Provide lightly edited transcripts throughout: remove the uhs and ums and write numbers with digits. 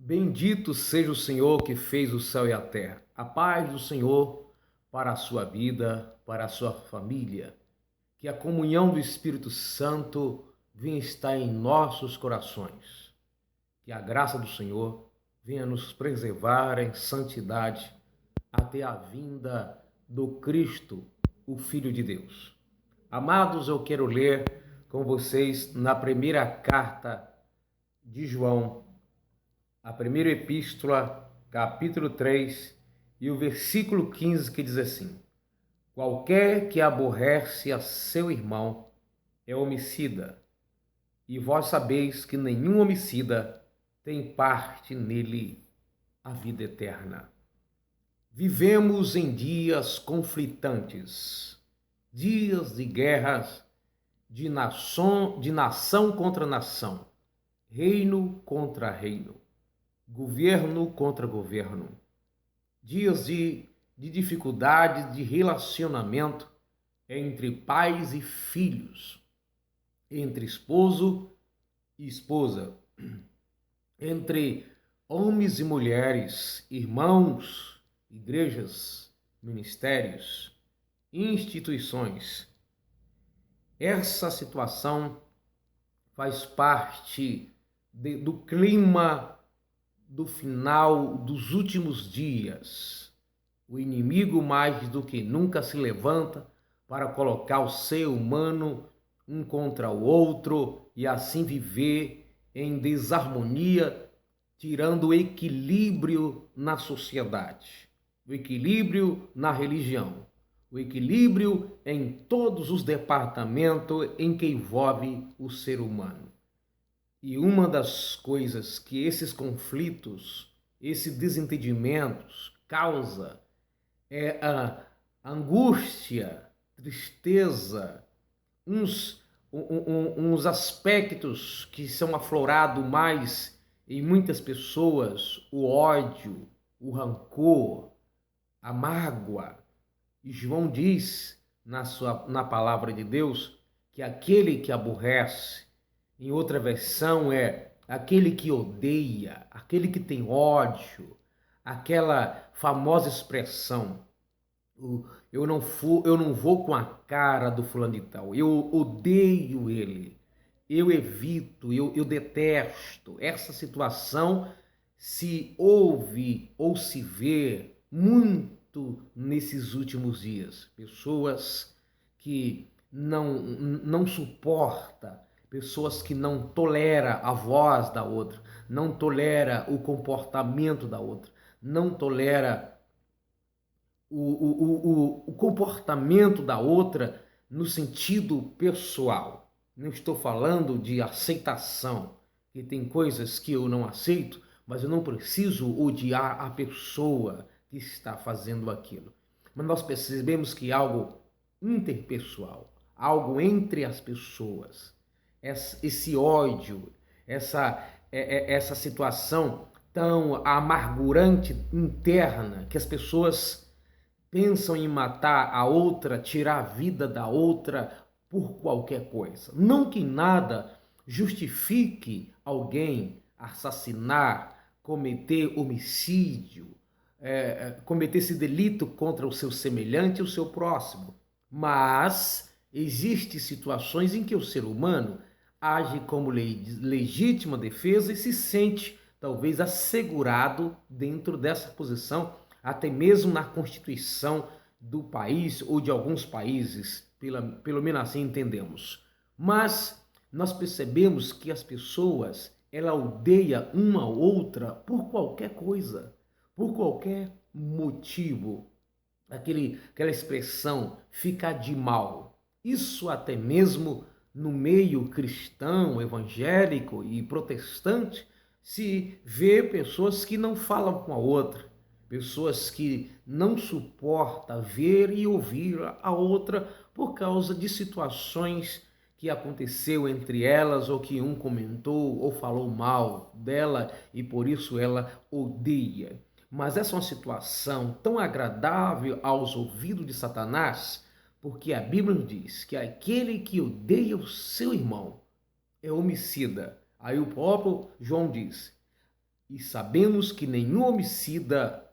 Bendito seja o Senhor que fez o céu e a terra. A paz do Senhor para a sua vida, para a sua família. Que a comunhão do Espírito Santo venha estar em nossos corações. Que a graça do Senhor venha nos preservar em santidade até a vinda do Cristo, o Filho de Deus. Amados, eu quero ler com vocês na primeira carta de João, a primeira epístola, capítulo 3, e o versículo 15, que diz assim: Qualquer que aborrece a seu irmão é homicida, e vós sabeis que nenhum homicida tem parte nele a vida eterna. Vivemos em dias conflitantes, dias de guerras, de nação contra nação, reino contra reino, governo contra governo, dias de dificuldade de relacionamento entre pais e filhos, entre esposo e esposa, entre homens e mulheres, irmãos, igrejas, ministérios, instituições. Essa situação faz parte do clima do final dos últimos dias. O inimigo mais do que nunca se levanta para colocar o ser humano um contra o outro e assim viver em desarmonia, tirando o equilíbrio na sociedade, o equilíbrio na religião, o equilíbrio em todos os departamentos em que envolve o ser humano. E uma das coisas que esses conflitos, esses desentendimentos causa é a angústia, tristeza, uns aspectos que são aflorados mais em muitas pessoas: o ódio, o rancor, a mágoa. E João diz na palavra de Deus que aquele que aborrece, em outra versão é aquele que odeia, aquele que tem ódio, aquela famosa expressão: eu não vou com a cara do fulano de tal, eu odeio ele, eu evito, eu detesto. Essa situação se ouve ou se vê muito nesses últimos dias. Pessoas que não suportam, pessoas que não toleram a voz da outra, não toleram o comportamento da outra, não toleram o comportamento da outra no sentido pessoal. Não estou falando de aceitação, que tem coisas que eu não aceito, mas eu não preciso odiar a pessoa que está fazendo aquilo. Mas nós percebemos que algo interpessoal, algo entre as pessoas, esse ódio, essa situação tão amargurante interna, que as pessoas pensam em matar a outra, tirar a vida da outra por qualquer coisa. Não que nada justifique alguém assassinar, cometer homicídio, cometer esse delito contra o seu semelhante e o seu próximo. Mas existem situações em que o ser humano age como legítima defesa e se sente talvez assegurado dentro dessa posição, até mesmo na Constituição do país ou de alguns países, pelo menos assim entendemos. Mas nós percebemos que as pessoas, ela odeia uma ou outra por qualquer coisa, por qualquer motivo. Aquela expressão, ficar de mal. Isso até mesmo no meio cristão, evangélico e protestante, se vê pessoas que não falam com a outra, pessoas que não suportam ver e ouvir a outra por causa de situações que aconteceu entre elas, ou que um comentou ou falou mal dela e por isso ela odeia. Mas essa é uma situação tão agradável aos ouvidos de Satanás, porque a Bíblia nos diz que aquele que odeia o seu irmão é homicida. Aí o próprio João diz: e sabemos que nenhum homicida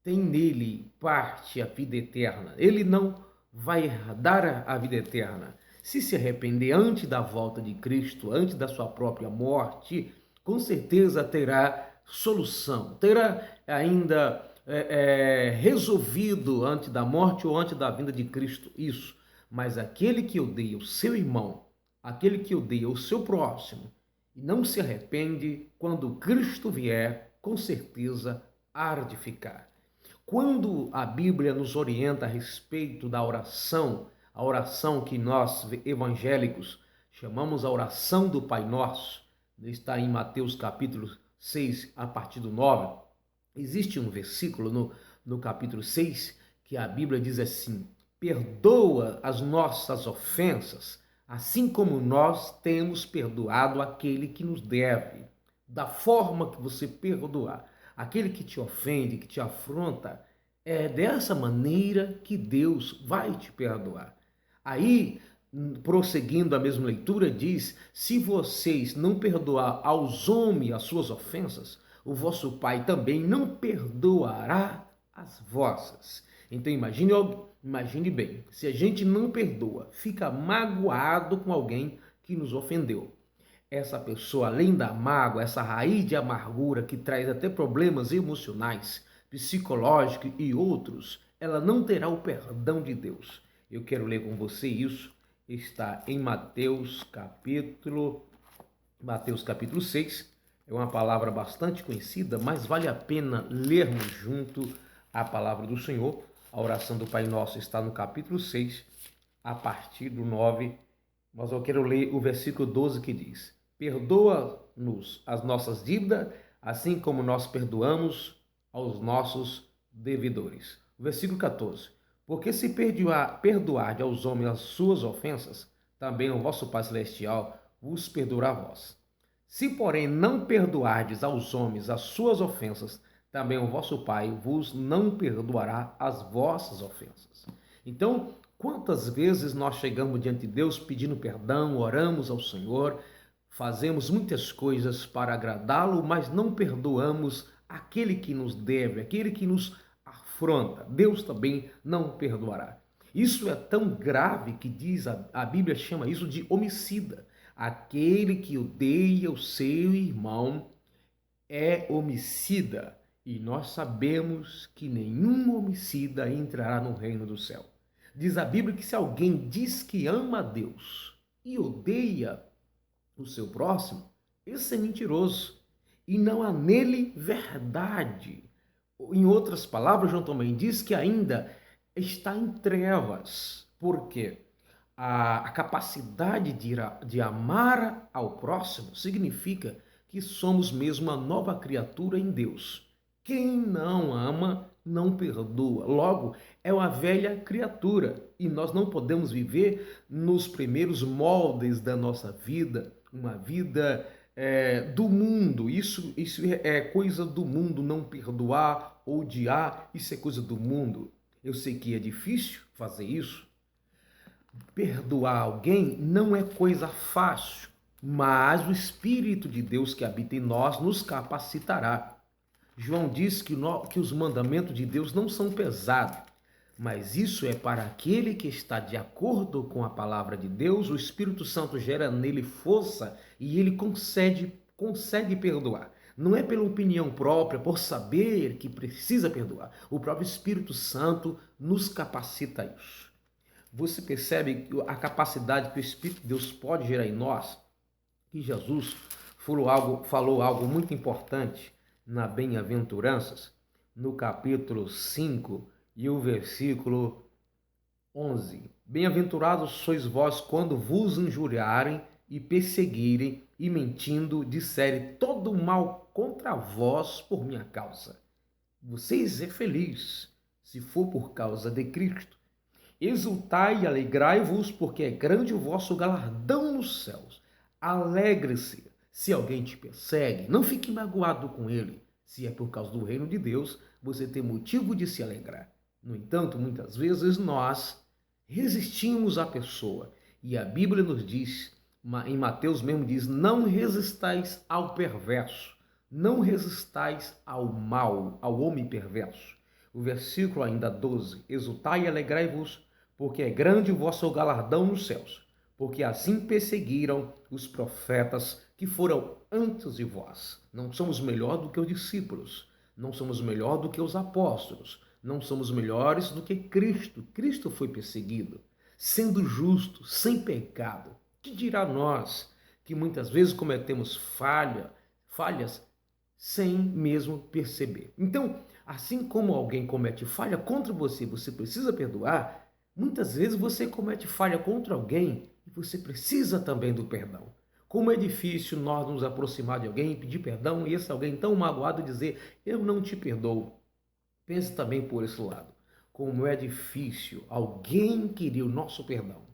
tem nele parte a vida eterna. Ele não vai herdar a vida eterna. Se arrepender antes da volta de Cristo, antes da sua própria morte, com certeza terá solução, terá ainda resolvido antes da morte ou antes da vinda de Cristo isso. Mas aquele que odeia o seu irmão, aquele que odeia o seu próximo, e não se arrepende, quando Cristo vier, com certeza há de ficar. Quando a Bíblia nos orienta a respeito da oração, a oração que nós evangélicos chamamos a oração do Pai Nosso, está em Mateus capítulo 6, a partir do 9, existe um versículo no capítulo 6 que a Bíblia diz assim: perdoa as nossas ofensas, assim como nós temos perdoado aquele que nos deve. Da forma que você perdoar aquele que te ofende, que te afronta, é dessa maneira que Deus vai te perdoar. Aí, prosseguindo a mesma leitura, diz: se vocês não perdoar aos homens as suas ofensas, o vosso Pai também não perdoará as vossas. Então imagine bem, se a gente não perdoa, fica magoado com alguém que nos ofendeu. Essa pessoa, além da mágoa, essa raiz de amargura que traz até problemas emocionais, psicológicos e outros, ela não terá o perdão de Deus. Eu quero ler com você isso, está em Mateus capítulo 6, é uma palavra bastante conhecida, mas vale a pena lermos junto a palavra do Senhor. A oração do Pai Nosso está no capítulo 6, a partir do 9, mas eu quero ler o versículo 12 que diz: perdoa-nos as nossas dívidas, assim como nós perdoamos aos nossos devedores. O versículo 14: porque se perdoardes aos homens as suas ofensas, também o vosso Pai Celestial vos perdoará a vós. Se, porém, não perdoardes aos homens as suas ofensas, também o vosso Pai vos não perdoará as vossas ofensas. Então, quantas vezes nós chegamos diante de Deus pedindo perdão, oramos ao Senhor, fazemos muitas coisas para agradá-lo, mas não perdoamos aquele que nos deve, aquele que nos afronta. Deus também não perdoará. Isso é tão grave que diz a Bíblia chama isso de homicida. Aquele que odeia o seu irmão é homicida. E nós sabemos que nenhum homicida entrará no reino do céu. Diz a Bíblia que se alguém diz que ama a Deus e odeia o seu próximo, esse é mentiroso e não há nele verdade. Em outras palavras, João também diz que ainda está em trevas. Por quê? A capacidade de amar ao próximo significa que somos mesmo uma nova criatura em Deus. Quem não ama, não perdoa. Logo, é uma velha criatura e nós não podemos viver nos primeiros moldes da nossa vida, uma vida do mundo. Isso é coisa do mundo, não perdoar, odiar, isso é coisa do mundo. Eu sei que é difícil fazer isso. Perdoar alguém não é coisa fácil, mas o Espírito de Deus que habita em nós nos capacitará. João diz que os mandamentos de Deus não são pesados, mas isso é para aquele que está de acordo com a palavra de Deus. O Espírito Santo gera nele força e ele consegue perdoar. Não é pela opinião própria, por saber que precisa perdoar. O próprio Espírito Santo nos capacita a isso. Você percebe a capacidade que o Espírito de Deus pode gerar em nós? Que Jesus falou algo muito importante na Bem-aventuranças, no capítulo 5 e o versículo 11. Bem-aventurados sois vós quando vos injuriarem e perseguirem e mentindo disserem todo mal contra vós por minha causa. Vocês é feliz se for por causa de Cristo. Exultai e alegrai-vos, porque é grande o vosso galardão nos céus. Alegre-se se alguém te persegue, não fique magoado com ele. Se é por causa do reino de Deus, você tem motivo de se alegrar. No entanto, muitas vezes nós resistimos à pessoa. E a Bíblia nos diz, em Mateus mesmo diz, não resistais ao perverso, Não resistais ao mal, ao homem perverso. O versículo ainda 12. Exultai e alegrai-vos, porque é grande o vosso galardão nos céus, porque assim perseguiram os profetas que foram antes de vós. Não somos melhor do que os discípulos, não somos melhor do que os apóstolos, não somos melhores do que Cristo. Cristo foi perseguido, sendo justo, sem pecado. Que dirá nós, que muitas vezes cometemos falhas sem mesmo perceber? Então, assim como alguém comete falha contra você, você precisa perdoar. Muitas vezes você comete falha contra alguém e você precisa também do perdão. Como é difícil nós nos aproximar de alguém, pedir perdão e esse alguém tão magoado dizer: eu não te perdoo. Pense também por esse lado. Como é difícil alguém querer o nosso perdão.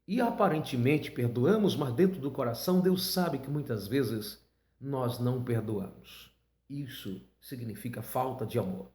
E aparentemente perdoamos, mas dentro do coração Deus sabe que muitas vezes nós não perdoamos. Isso significa falta de amor.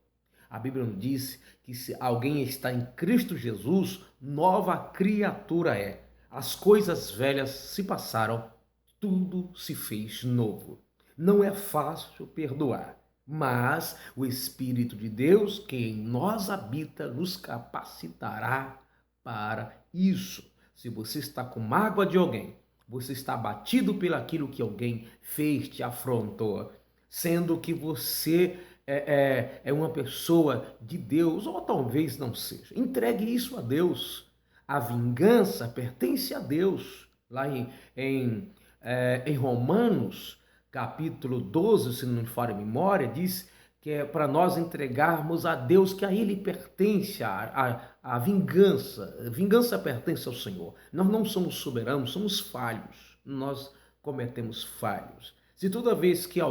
A Bíblia nos diz que se alguém está em Cristo Jesus, nova criatura é. As coisas velhas se passaram, tudo se fez novo. Não é fácil perdoar, mas o Espírito de Deus, que em nós habita, nos capacitará para isso. Se você está com mágoa de alguém, você está abatido pelaquilo que alguém fez, te afrontou, sendo que você é uma pessoa de Deus, ou talvez não seja. Entregue isso a Deus. A vingança pertence a Deus. Lá em Romanos, capítulo 12, se não me falha a memória, diz que é para nós entregarmos a Deus, que a Ele pertence a vingança. A vingança pertence ao Senhor. Nós não somos soberanos, somos falhos. Nós cometemos falhos. Se toda vez que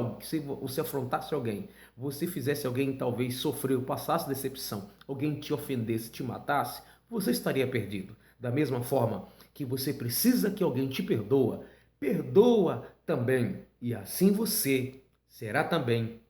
você afrontasse alguém, você fizesse alguém talvez sofrer, passasse decepção, alguém te ofendesse, te matasse, você estaria perdido. Da mesma forma que você precisa que alguém te perdoa também, e assim você será também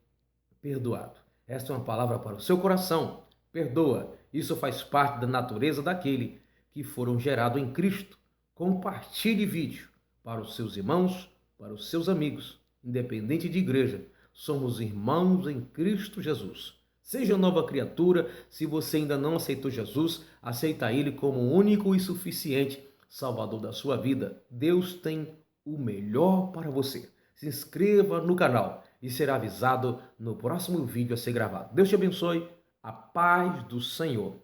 perdoado. Esta é uma palavra para o seu coração. Perdoa. Isso faz parte da natureza daquele que foram gerados em Cristo. Compartilhe vídeo para os seus irmãos, para os seus amigos, independente de igreja. Somos irmãos em Cristo Jesus. Seja nova criatura. Se você ainda não aceitou Jesus, aceita Ele como o único e suficiente Salvador da sua vida. Deus tem o melhor para você. Se inscreva no canal e será avisado no próximo vídeo a ser gravado. Deus te abençoe. A paz do Senhor.